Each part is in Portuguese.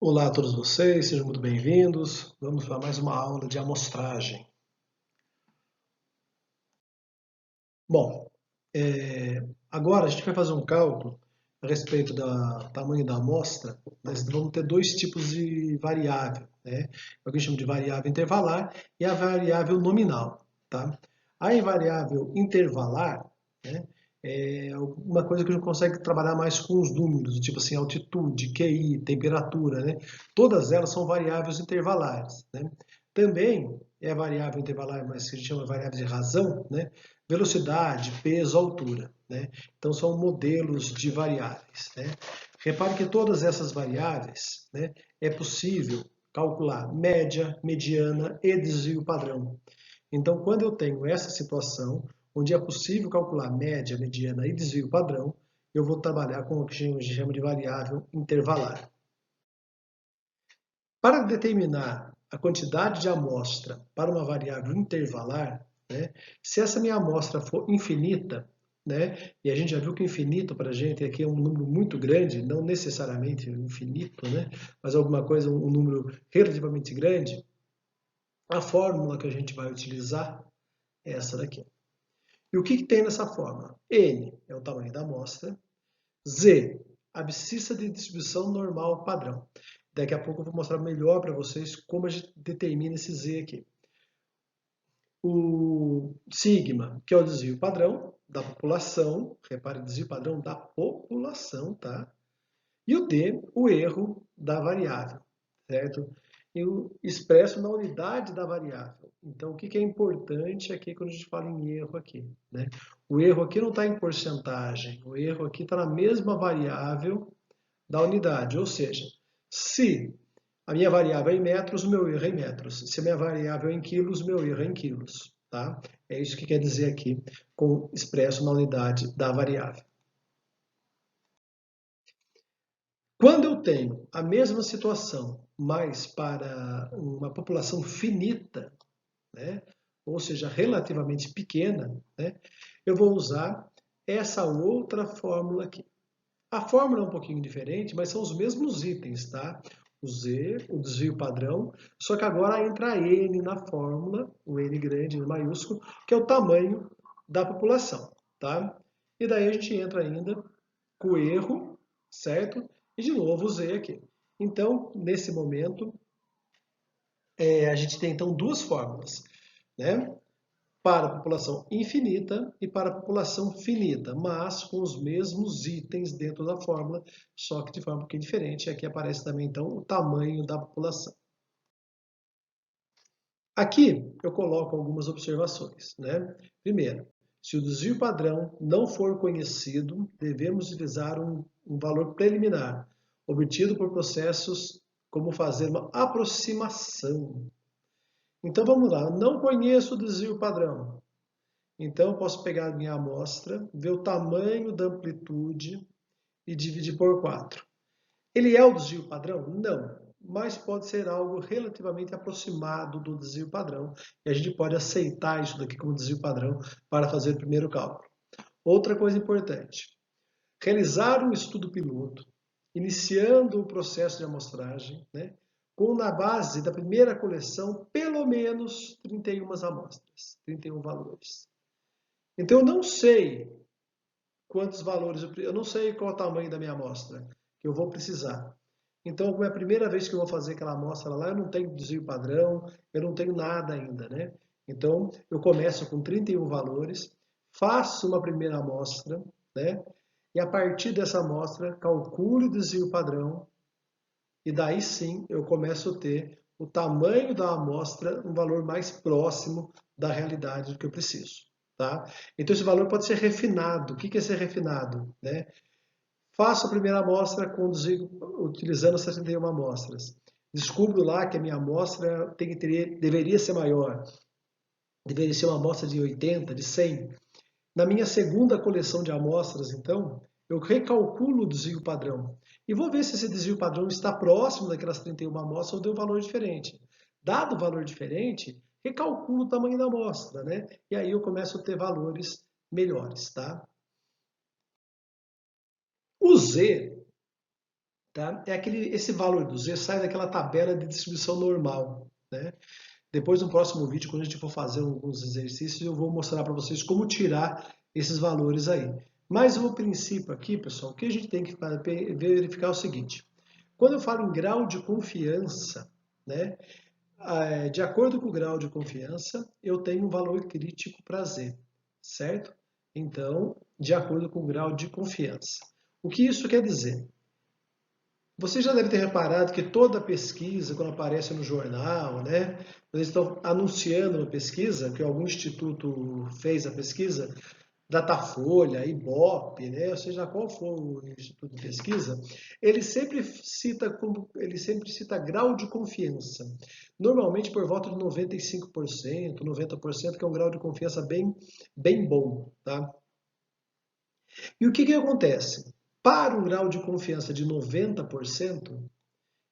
Olá a todos vocês, sejam muito bem-vindos. Vamos para mais uma aula de amostragem. Bom, agora a gente vai fazer um cálculo a respeito do tamanho da amostra. Nós vamos ter dois tipos de variável, né? É o que a gente chama de variável intervalar e a variável nominal, tá? A variável intervalar, né, é uma coisa que a gente consegue trabalhar mais com os números, tipo assim, altitude, QI, temperatura, né? Todas elas são variáveis intervalares, né? Também é variável intervalar, mas que a gente chama de variável de razão, né? Velocidade, peso, altura, né? Então são modelos de variáveis, né? Repare que todas essas variáveis, né, é possível calcular média, mediana e desvio padrão. Então, quando eu tenho essa situação, onde é possível calcular média, mediana e desvio padrão, eu vou trabalhar com o que a gente chama de variável intervalar. Para determinar a quantidade de amostra para uma variável intervalar, né, se essa minha amostra for infinita, né, e a gente já viu que infinito para a gente aqui é um número muito grande, não necessariamente infinito, né, mas alguma coisa, um número relativamente grande, a fórmula que a gente vai utilizar é essa daqui. E o que tem nessa fórmula? N é o tamanho da amostra, Z, abscissa de distribuição normal padrão. Daqui a pouco eu vou mostrar melhor para vocês como a gente determina esse Z aqui. O sigma, que é o desvio padrão da população, repare, desvio padrão da população, tá? E o D, o erro da variável, certo? Eu expresso na unidade da variável. Então, o que é importante aqui quando a gente fala em erro aqui, né? O erro aqui não está em porcentagem, o erro aqui está na mesma variável da unidade, ou seja, se a minha variável é em metros, o meu erro é em metros. Se a minha variável é em quilos, o meu erro é em quilos, tá? É isso que quer dizer aqui, com expresso na unidade da variável. Quando eu tenho a mesma situação, mas para uma população finita, né, ou seja, relativamente pequena, né, eu vou usar essa outra fórmula aqui. A fórmula é um pouquinho diferente, mas são os mesmos itens, tá? O Z, o desvio padrão, só que agora entra N na fórmula, o N grande, N maiúsculo, que é o tamanho da população, tá? E daí a gente entra ainda com o erro, certo? E de novo o Z aqui. Então, nesse momento, a gente tem então duas fórmulas, né? Para a população infinita e para a população finita, mas com os mesmos itens dentro da fórmula, só que de forma um pouquinho diferente. Aqui aparece também, então, o tamanho da população. Aqui eu coloco algumas observações, né? Primeiro, se o desvio padrão não for conhecido, devemos utilizar um valor preliminar, obtido por processos como fazer uma aproximação. Então vamos lá, não conheço o desvio padrão. Então, eu posso pegar a minha amostra, ver o tamanho da amplitude e dividir por 4. Ele é o desvio padrão? Não, mas pode ser algo relativamente aproximado do desvio padrão. E a gente pode aceitar isso daqui como desvio padrão para fazer o primeiro cálculo. Outra coisa importante, realizar um estudo piloto, iniciando o processo de amostragem, né, com na base da primeira coleção, pelo menos 31 amostras, 31 valores. Então, eu não sei quantos valores, eu não sei qual é o tamanho da minha amostra que eu vou precisar. Então, como é a primeira vez que eu vou fazer aquela amostra lá, eu não tenho desvio padrão, eu não tenho nada ainda, né? Então, eu começo com 31 valores, faço uma primeira amostra, né? E a partir dessa amostra, calculo o desvio padrão, e daí sim eu começo a ter o tamanho da amostra, um valor mais próximo da realidade do que eu preciso. Tá? Então esse valor pode ser refinado. O que é ser refinado? Né? Faço a primeira amostra utilizando 71 amostras. Descubro lá que a minha amostra deveria ser maior. Deveria ser uma amostra de 80, de 100. Na minha segunda coleção de amostras, então, eu recalculo o desvio padrão. E vou ver se esse desvio padrão está próximo daquelas 31 amostras ou deu um valor diferente. Dado o valor diferente, recalculo o tamanho da amostra, né? E aí eu começo a ter valores melhores, tá? O Z tá? Esse valor do Z sai daquela tabela de distribuição normal, né? Depois, no próximo vídeo, quando a gente for fazer alguns exercícios, eu vou mostrar para vocês como tirar esses valores aí. Mas o princípio aqui, pessoal, o que a gente tem que verificar é o seguinte. Quando eu falo em grau de confiança, né, de acordo com o grau de confiança, eu tenho um valor crítico para Z, certo? Então, de acordo com o grau de confiança. O que isso quer dizer? Você já deve ter reparado que toda pesquisa, quando aparece no jornal, né, quando eles estão anunciando uma pesquisa, que algum instituto fez a pesquisa, Datafolha, Ibope, né, ou seja, qual for o instituto de pesquisa, ele sempre cita grau de confiança. Normalmente por volta de 95%, 90%, que é um grau de confiança bem bom, tá? E o que acontece? Para um grau de confiança de 90%,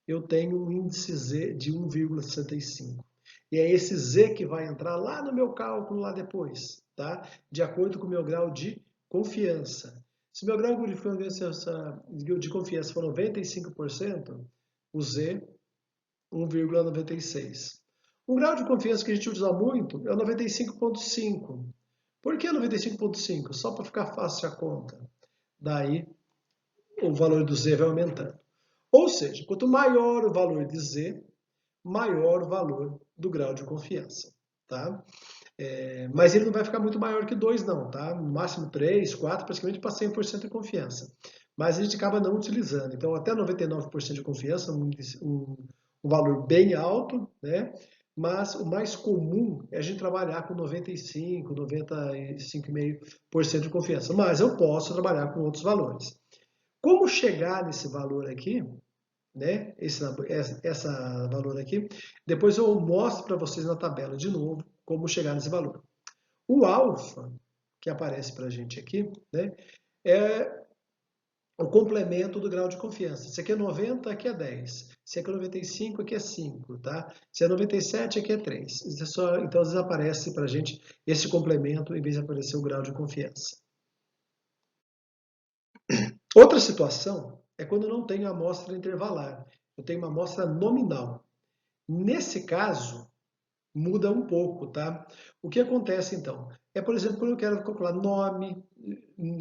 eu tenho um índice Z de 1,65. E é esse Z que vai entrar lá no meu cálculo lá depois, tá? De acordo com o meu grau de confiança. Se o meu grau de confiança for 95%, o Z 1,96. Um grau de confiança que a gente usa muito é o 95,5. Por que 95,5? Só para ficar fácil a conta. Daí o valor do Z vai aumentando. Ou seja, quanto maior o valor de Z, maior o valor do grau de confiança, tá? Mas ele não vai ficar muito maior que 2 não, tá? No máximo 3, 4, praticamente para 100% de confiança. Mas a gente acaba não utilizando. Então, até 99% de confiança, um valor bem alto, né? Mas o mais comum é a gente trabalhar com 95, 95,5% de confiança. Mas eu posso trabalhar com outros valores. Como chegar nesse valor aqui, né? Essa valor aqui. Depois eu mostro para vocês na tabela de novo como chegar nesse valor. O alfa, que aparece para a gente aqui, né? É o complemento do grau de confiança. Se aqui é 90, aqui é 10. Se aqui é 95, aqui é 5, tá? Se é 97, aqui é 3. Então, às vezes aparece para a gente esse complemento em vez de aparecer o grau de confiança. Outra situação é quando eu não tenho amostra intervalar. Eu tenho uma amostra nominal. Nesse caso, muda um pouco, tá? O que acontece então? É, por exemplo, quando eu quero calcular nome,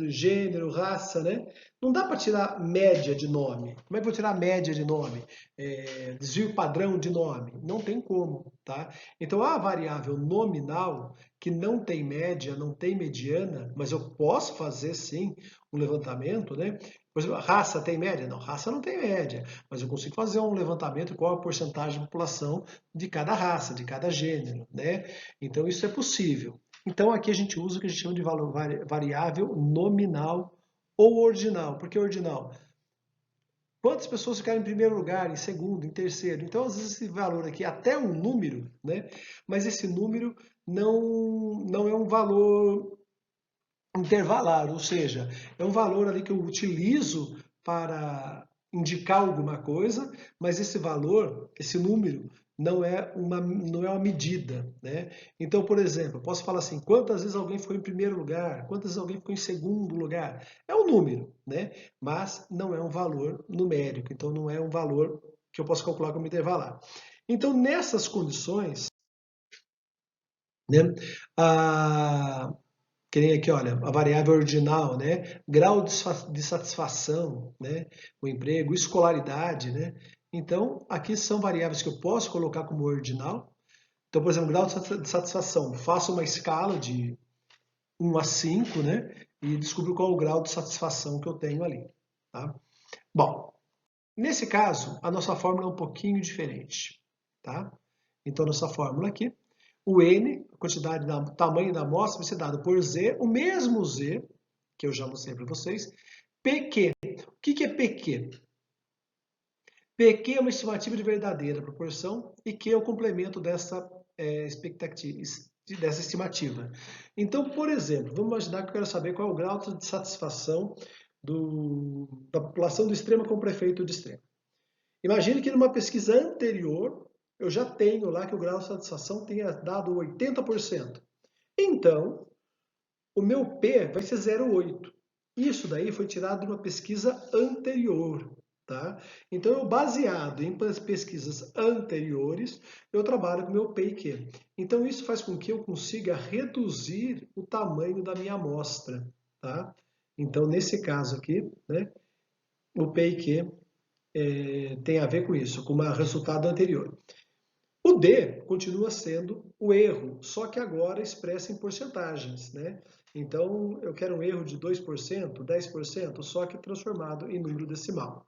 gênero, raça, né? Não dá para tirar média de nome. Como é que eu vou tirar média de nome? Desvio padrão de nome? Não tem como, tá? Então a variável nominal, que não tem média, não tem mediana, mas eu posso fazer sim um levantamento, né? Por exemplo, raça tem média? Não, raça não tem média, mas eu consigo fazer um levantamento de qual a porcentagem de população de cada raça, de cada gênero, né? Então isso é possível. Então aqui a gente usa o que a gente chama de valor variável nominal ou ordinal. Por que ordinal? Quantas pessoas ficaram em primeiro lugar, em segundo, em terceiro? Então, às vezes, esse valor aqui é até um número, né? Mas esse número não é um valor intervalar, ou seja, é um valor ali que eu utilizo para indicar alguma coisa, mas esse valor, esse número, não é uma medida, né? Então, por exemplo, eu posso falar assim, quantas vezes alguém foi em primeiro lugar, quantas vezes alguém ficou em segundo lugar? É um número, né? Mas não é um valor numérico, então não é um valor que eu posso calcular como intervalar. Então, nessas condições, né, a, que nem aqui, olha, a variável ordinal, né? Grau de satisfação, né? O emprego, escolaridade, né? Então, aqui são variáveis que eu posso colocar como ordinal. Então, por exemplo, grau de satisfação. Faço uma escala de 1 a 5, né? E descubro qual é o grau de satisfação que eu tenho ali, tá? Bom, nesse caso, a nossa fórmula é um pouquinho diferente, tá? Então, a nossa fórmula aqui, o N, a quantidade, tamanho da amostra, vai ser dado por Z, o mesmo Z, que eu já mostrei para vocês, PQ. O que é PQ? PQ é uma estimativa de verdadeira proporção e Q é o complemento dessa expectativa, dessa estimativa. Então, por exemplo, vamos imaginar que eu quero saber qual é o grau de satisfação da população do Extrema com o prefeito de Extrema. Imagine que numa pesquisa anterior, eu já tenho lá que o grau de satisfação tenha dado 80%. Então, o meu P vai ser 0,8. Isso daí foi tirado de uma pesquisa anterior, Tá? Então, eu, baseado em pesquisas anteriores, eu trabalho com o meu P&Q. Então, isso faz com que eu consiga reduzir o tamanho da minha amostra. Tá? Então, nesse caso aqui, né, o P&Q tem a ver com isso, com o resultado anterior. O D continua sendo o erro, só que agora expressa em porcentagens. Né? Então, eu quero um erro de 2%, 10%, só que transformado em número decimal.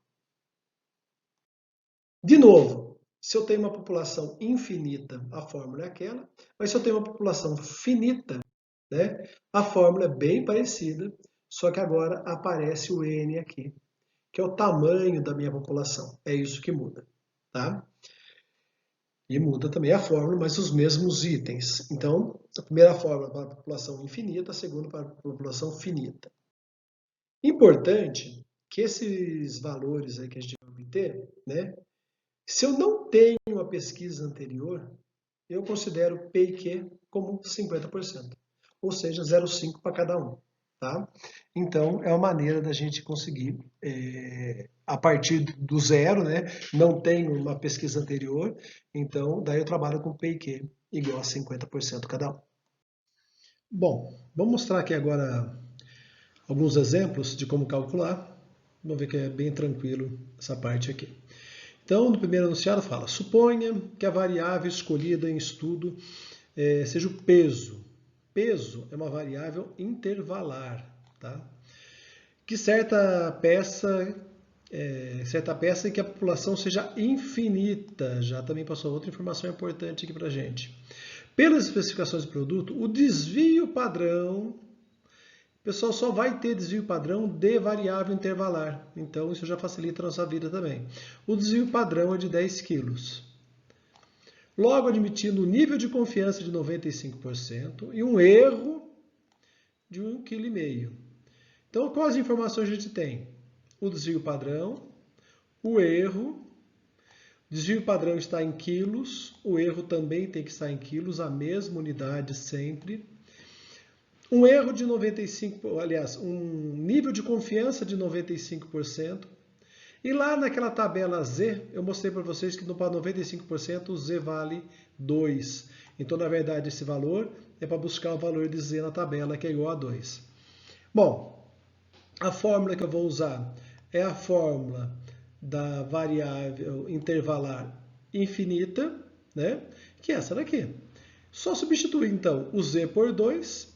De novo, se eu tenho uma população infinita, a fórmula é aquela, mas se eu tenho uma população finita, né, a fórmula é bem parecida, só que agora aparece o N aqui, que é o tamanho da minha população. É isso que muda. Tá? E muda também a fórmula, mas os mesmos itens. Então, a primeira fórmula para a população infinita, a segunda para a população finita. Importante que esses valores aí que a gente vai obter, né, se eu não tenho uma pesquisa anterior, eu considero P&Q como 50%, ou seja, 0,5 para cada um. Tá? Então, é uma maneira da gente conseguir, a partir do zero, né? Não tenho uma pesquisa anterior, então daí eu trabalho com P&Q igual a 50% cada um. Bom, vamos mostrar aqui agora alguns exemplos de como calcular. Vamos ver que é bem tranquilo essa parte aqui. Então, no primeiro enunciado fala, suponha que a variável escolhida em estudo seja o peso. Peso é uma variável intervalar, tá? Que certa peça em que a população seja infinita. Já também passou outra informação importante aqui para a gente. Pelas especificações do produto, o desvio padrão, o pessoal só vai ter desvio padrão de variável intervalar. Então, isso já facilita a nossa vida também. O desvio padrão é de 10 quilos. Logo, admitindo um nível de confiança de 95% e um erro de 1,5 kg. Então, quais informações a gente tem? O desvio padrão, o erro. O desvio padrão está em quilos, o erro também tem que estar em quilos, a mesma unidade sempre. Um erro de 95%, aliás, um nível de confiança de 95%. E lá naquela tabela Z, eu mostrei para vocês que para 95% o Z vale 2. Então, na verdade, esse valor é para buscar o valor de Z na tabela, que é igual a 2. Bom, a fórmula que eu vou usar é a fórmula da variável intervalar infinita, né? Que é essa daqui. Só substituir, então, o Z por 2,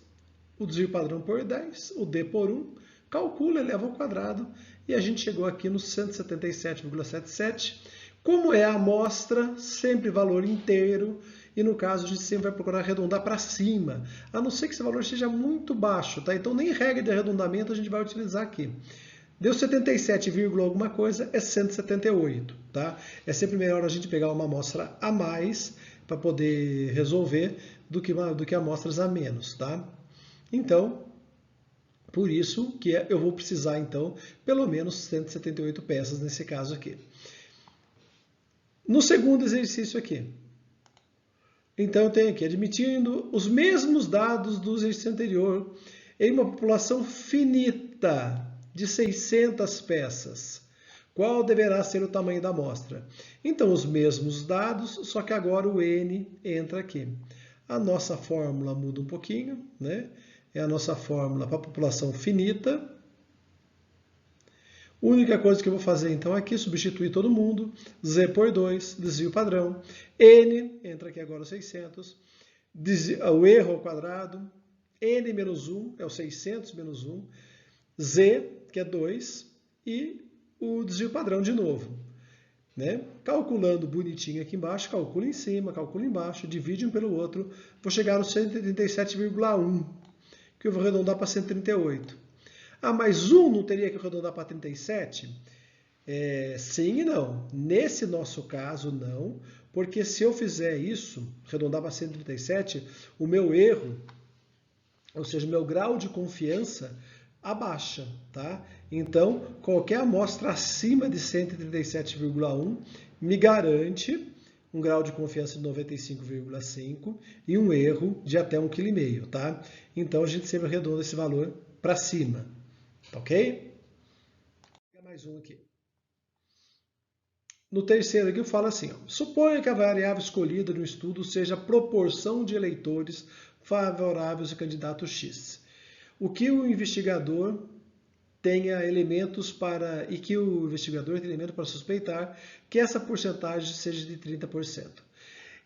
o desvio padrão por 10, o D por 1, calcula, eleva ao quadrado, e a gente chegou aqui no 177,77. Como é a amostra, sempre valor inteiro, e no caso a gente sempre vai procurar arredondar para cima, a não ser que esse valor seja muito baixo, tá? Então nem regra de arredondamento a gente vai utilizar aqui. Deu 77, alguma coisa, é 178, tá? É sempre melhor a gente pegar uma amostra a mais para poder resolver do que amostras a menos, tá? Então, por isso que eu vou precisar, então, pelo menos 178 peças nesse caso aqui. No segundo exercício aqui, então eu tenho aqui, admitindo os mesmos dados do exercício anterior, em uma população finita de 600 peças, qual deverá ser o tamanho da amostra? Então, os mesmos dados, só que agora o N entra aqui. A nossa fórmula muda um pouquinho, né? É a nossa fórmula para a população finita. A única coisa que eu vou fazer então aqui é substituir todo mundo. Z por 2, desvio padrão. N, entra aqui agora 600. O erro ao quadrado. N menos 1 é o 600 menos 1. Z, que é 2. E o desvio padrão de novo. Né? Calculando bonitinho aqui embaixo, calculo em cima, calculo embaixo, divide um pelo outro. Vou chegar no 137,1. Que eu vou arredondar para 138. Ah, mas 1 não teria que arredondar para 37? Sim e não. Nesse nosso caso, não, porque se eu fizer isso, arredondar para 137, o meu erro, ou seja, o meu grau de confiança, abaixa, tá? Então, qualquer amostra acima de 137,1 me garante um grau de confiança de 95,5 e um erro de até 1,5 kg, tá? Então, a gente sempre arredonda esse valor para cima, tá ok? Vou pegar mais um aqui. No terceiro aqui eu falo assim, ó, suponha que a variável escolhida no estudo seja a proporção de eleitores favoráveis ao candidato X. O que o investigador tenha elementos para e que o investigador tenha elemento para suspeitar que essa porcentagem seja de 30%.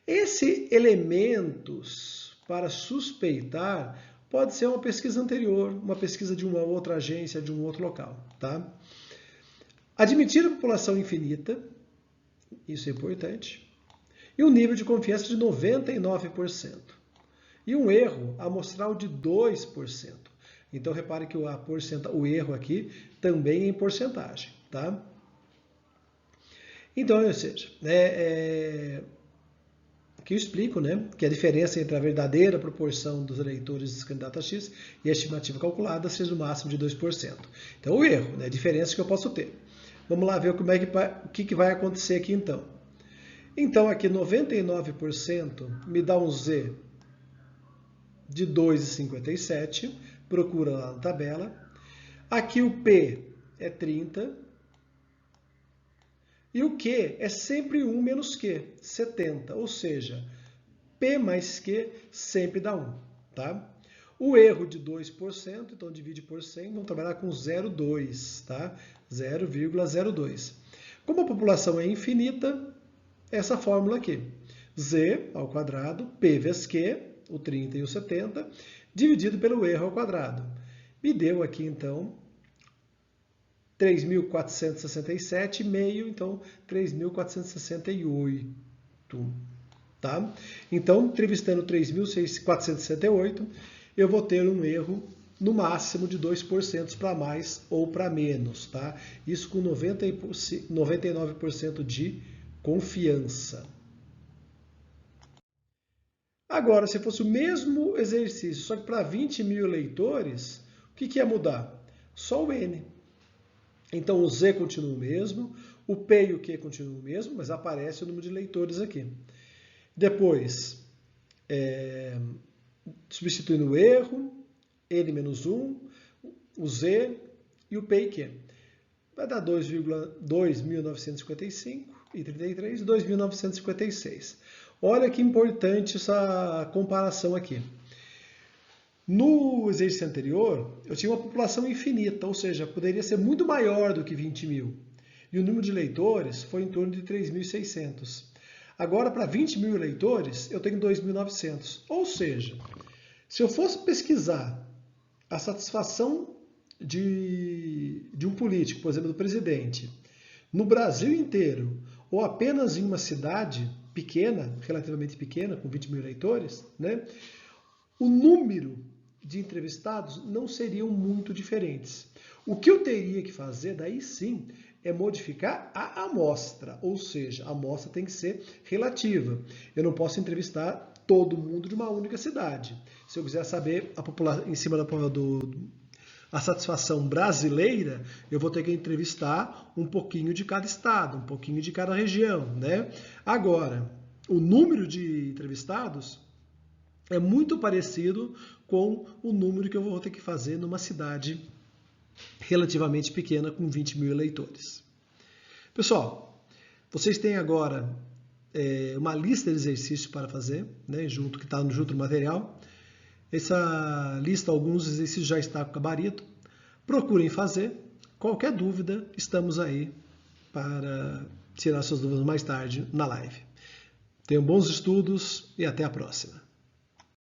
Esse elementos para suspeitar pode ser uma pesquisa anterior, uma pesquisa de uma outra agência, de um outro local, tá? Admitir a população infinita, isso é importante, e um nível de confiança de 99%. E um erro amostral de 2%. Então, repare que o erro aqui também é em porcentagem, tá? Então, ou seja, aqui eu explico, né, que a diferença entre a verdadeira proporção dos eleitores dos candidatos a X e a estimativa calculada seja no máximo de 2%. Então, o erro, né, a diferença que eu posso ter. Vamos lá ver como o que vai acontecer aqui, então. Então, aqui 99% me dá um Z de 2,57, procura lá na tabela. Aqui o P é 30. E o Q é sempre 1 menos Q, 70. Ou seja, P mais Q sempre dá 1. Tá? O erro de 2%, então divide por 100, vamos trabalhar com 0,2. Tá? 0,02. Como a população é infinita, essa fórmula aqui. Z ao quadrado, P vezes Q, o 30 e o 70, dividido pelo erro ao quadrado. Me deu aqui, então, 3.467,5, então 3.468. Tá? Então, entrevistando 3.468, eu vou ter um erro no máximo de 2% para mais ou para menos. Tá? Isso com 99% de confiança. Agora, se fosse o mesmo exercício, só que para 20 mil eleitores, o que ia mudar? Só o N. Então, o Z continua o mesmo, o P e o Q continuam o mesmo, mas aparece o número de eleitores aqui. Depois, substituindo o erro, N menos 1, o Z e o P e Q. Vai dar 2.955 e 33, 2.956. Olha que importante essa comparação aqui. No exercício anterior, eu tinha uma população infinita, ou seja, poderia ser muito maior do que 20 mil. E o número de eleitores foi em torno de 3.600. Agora, para 20 mil eleitores, eu tenho 2.900. Ou seja, se eu fosse pesquisar a satisfação de um político, por exemplo, do presidente, no Brasil inteiro, ou apenas em uma cidade pequena, relativamente pequena, com 20 mil eleitores, né, o número de entrevistados não seriam muito diferentes. O que eu teria que fazer, daí sim, é modificar a amostra, ou seja, a amostra tem que ser relativa. Eu não posso entrevistar todo mundo de uma única cidade. Se eu quiser saber a população em cima a satisfação brasileira, eu vou ter que entrevistar um pouquinho de cada estado, um pouquinho de cada região, né? Agora, o número de entrevistados é muito parecido com o número que eu vou ter que fazer numa cidade relativamente pequena, com 20 mil eleitores. Pessoal, vocês têm agora uma lista de exercícios para fazer, né, que está junto no material. Essa lista, alguns exercícios já está com gabarito. Procurem fazer. Qualquer dúvida, estamos aí para tirar suas dúvidas mais tarde na live. Tenham bons estudos e até a próxima.